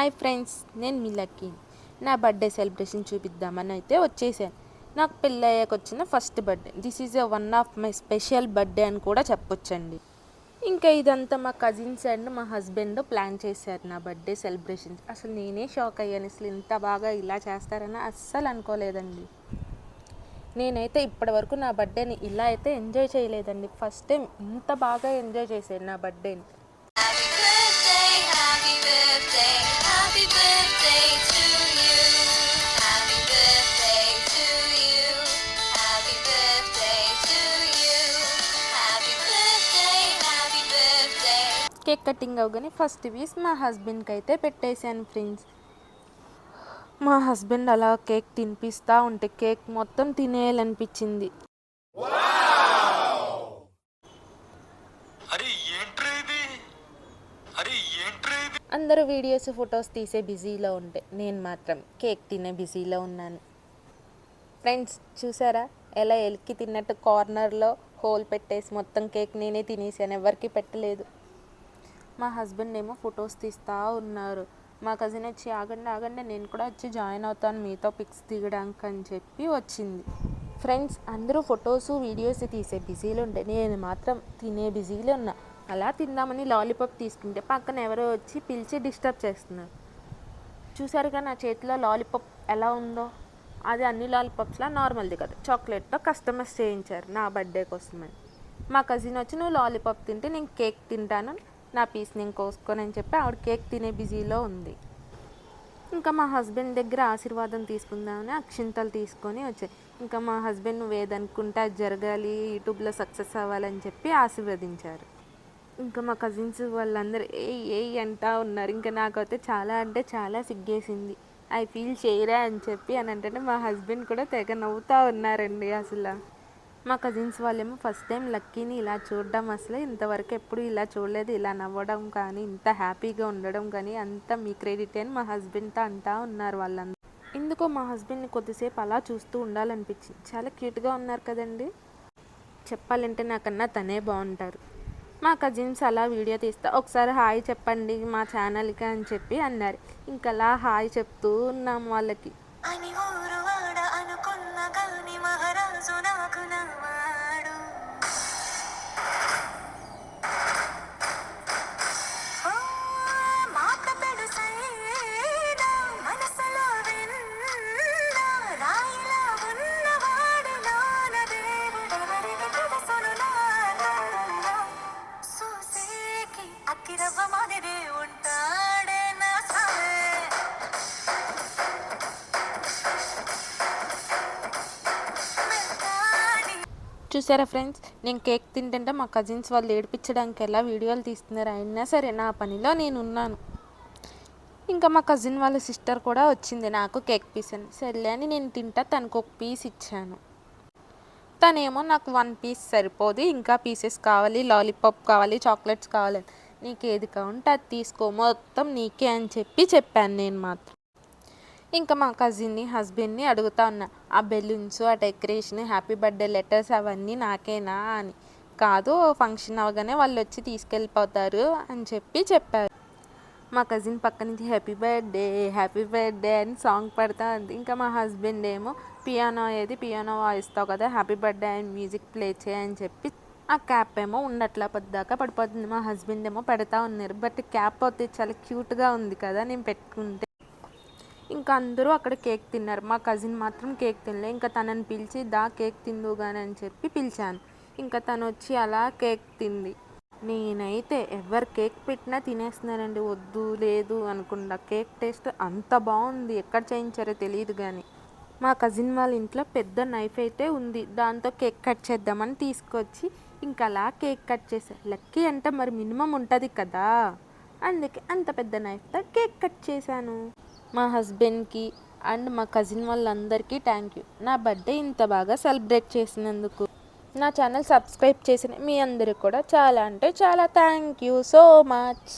Hi friends, నేను మీ lucky. నా birthday celebration చూపిద్దామని అయితే వచ్చేసాను. నాకు పెళ్ళయ్యాక వచ్చిన first birthday. This is one of my special birthday అని కూడా చెప్పొచ్చండి. ఇంకా ఇదంతా మా కజిన్స్ అండ్ మా హస్బెండ్ ప్లాన్ చేశారు నా బర్త్డే సెలబ్రేషన్. అసలు నేనే షాక్ అయ్యాను. అసలు ఇంత బాగా ఇలా చేస్తారని అస్సలు అనుకోలేదండి. నేనైతే ఇప్పటివరకు నా బర్త్డేని ఇలా అయితే ఎంజాయ్ చేయలేదండి. ఫస్ట్ టైం ఇంత బాగా ఎంజాయ్ చేశాను నా బర్త్డేని. కేక్ కటింగ్ అవగానే ఫస్ట్ పీస్ మా హస్బెండ్కి అయితే పెట్టేశాను ఫ్రెండ్స్. మా హస్బెండ్ అలా కేక్ తినిపిస్తూ ఉంటే కేక్ మొత్తం తినేయాలనిపించింది. అందరూ వీడియోస్ ఫొటోస్ తీసే బిజీలో ఉంటే నేను మాత్రం కేక్ తినే బిజీలో ఉన్నాను. ఫ్రెండ్స్ చూసారా ఎలా ఎలికి తిన్నట్టు కార్నర్లో హోల్ పెట్టేసి మొత్తం కేక్ నేనే తినేసాను, ఎవరికి పెట్టలేదు. మా హస్బెండ్ ఏమో ఫొటోస్ తీస్తూ ఉన్నారు. మా కజిన్ వచ్చి ఆగండి నేను కూడా వచ్చి జాయిన్ అవుతాను మీతో పిక్స్ దిగడానికి అని చెప్పి వచ్చింది. ఫ్రెండ్స్ అందరూ ఫొటోస్ వీడియోస్ తీసే బిజీలో ఉంటే నేను మాత్రం తినే బిజీలో ఉన్నా. అలా తిందామని లాలీపాప్ తీసుకుంటే పక్కన ఎవరో వచ్చి పిలిచి డిస్టర్బ్ చేస్తున్నారు. చూసారుగా నా చేతిలో లాలీపాప్ ఎలా ఉందో. అది అన్ని లాలీపాప్స్లా నార్మల్ది కదా, చాక్లెట్తో కస్టమైజ్ చేయించారు నా బర్త్డే కోసమని. మా కజిన్ వచ్చి నువ్వు లాలీపాప్ తింటే నేను కేక్ తింటాను, నా పీస్ నేను కోసుకొని అని చెప్పి ఆవిడ కేక్ తినే బిజీలో ఉంది. ఇంకా మా హస్బెండ్ దగ్గర ఆశీర్వాదం తీసుకుందామని అక్షింతలు తీసుకొని వచ్చాయి. ఇంకా మా హస్బెండ్ నువ్వు ఏదనుకుంటే అది జరగాలి, యూట్యూబ్లో సక్సెస్ అవ్వాలని చెప్పి ఆశీర్వదించారు. ఇంకా మా కజిన్స్ వాళ్ళందరూ ఏ అంటా ఉన్నారు. ఇంకా నాకైతే చాలా అంటే చాలా సిగ్గేసింది. ఐ ఫీల్ చేయరా అని చెప్పి అని అంటే మా హస్బెండ్ కూడా తెగ నవ్వుతూ ఉన్నారండి. అసలు మా కజిన్స్ వాళ్ళేమో ఫస్ట్ టైం లక్కీని ఇలా చూడడం, అసలు ఇంతవరకు ఎప్పుడు ఇలా చూడలేదు, ఇలా నవ్వడం కానీ ఇంత హ్యాపీగా ఉండడం కానీ అంతా మీ క్రెడిట్ అని మా హస్బెండ్తో అంటూ ఉన్నారు వాళ్ళందరూ. ఎందుకో మా హస్బెండ్ని కొద్దిసేపు అలా చూస్తూ ఉండాలనిపించింది. చాలా క్యూట్గా ఉన్నారు కదండి. చెప్పాలంటే నాకన్నా తనే బాగుంటారు. మా కజిన్స్ అలా వీడియో తీస్తా ఒకసారి హాయ్ చెప్పండి మా ఛానల్కి అని చెప్పి అన్నారు. ఇంకలా హాయ్ చెప్తూ ఉన్నాం వాళ్ళకి. చూసారా ఫ్రెండ్స్, నేను కేక్ తింటుంటే మా కజిన్స్ వాళ్ళు ఏడిపించడానికి ఎలా వీడియోలు తీస్తున్నారు. అయినా సరే నా పనిలో నేను ఉన్నాను. ఇంకా మా కజిన్ వాళ్ళ సిస్టర్ కూడా వచ్చింది నాకు కేక్ పీస్ అని. సర్లే అని నేను తింటా తనకు ఒక పీస్ ఇచ్చాను. తనేమో నాకు 1 పీస్ సరిపోదు, ఇంకా పీసెస్ కావాలి, లాలీపాప్ కావాలి, చాక్లెట్స్ కావాలి, నీకు ఏది కావాలంటే అది తీసుకో మొత్తం నీకే అని చెప్పాను నేను మాత్రం. ఇంకా మా కజిన్ని హస్బెండ్ని అడుగుతా ఉన్నా ఆ బెలూన్స్, ఆ డెకరేషన్, హ్యాపీ బర్త్డే లెటర్స్ అవన్నీ నాకేనా అని. కాదు ఫంక్షన్ అవగానే వాళ్ళు వచ్చి తీసుకెళ్ళిపోతారు అని చెప్పారు. మా కజిన్ పక్క నుంచి హ్యాపీ బర్త్డే అని సాంగ్ పడతా ఉంది. ఇంకా మా హస్బెండ్ ఏమో పియానో వాయిస్తావు కదా, హ్యాపీ బర్త్డే అని మ్యూజిక్ ప్లే చేయని చెప్పి ఆ క్యాప్ ఏమో ఉండట్లా పొద్దాకా పడిపోతుంది. మా హస్బెండ్ ఏమో పెడతా ఉన్నారు. బట్ క్యాప్ అయితే చాలా క్యూట్గా ఉంది కదా నేను పెట్టుకుంటే. ఇంకా అందరూ అక్కడ కేక్ తిన్నారు. మా కజిన్ మాత్రం కేక్ తినలే. ఇంకా తనని పిలిచి కేక్ తిందుగాని అని చెప్పి పిలిచాను. ఇంకా తను వచ్చి అలా కేక్ తింది. నేనైతే ఎవరు కేక్ పెట్టినా తినేస్తున్నానండి, వద్దు లేదు అనుకుండా. కేక్ టేస్ట్ అంత బాగుంది, ఎక్కడ చేయించారో తెలియదు కానీ. మా కజిన్ వాళ్ళ ఇంట్లో పెద్ద నైఫ్ అయితే ఉంది, దాంతో కేక్ కట్ చేద్దామని తీసుకొచ్చి ఇంకా అలా కేక్ కట్ చేశాను. లక్కీ అంటే మరి మినిమం ఉంటుంది కదా, అందుకే అంత పెద్ద నైఫ్తో కేక్ కట్ చేశాను. మా హస్బెండ్కి అండ్ మా కజిన్ వాళ్ళందరికీ థ్యాంక్ యూ నా బర్త్డే ఇంత బాగా సెలబ్రేట్ చేసినందుకు. నా ఛానల్ సబ్స్క్రైబ్ చేసిన మీ అందరికి కూడా చాలా అంటే చాలా థ్యాంక్ యూ సో మచ్.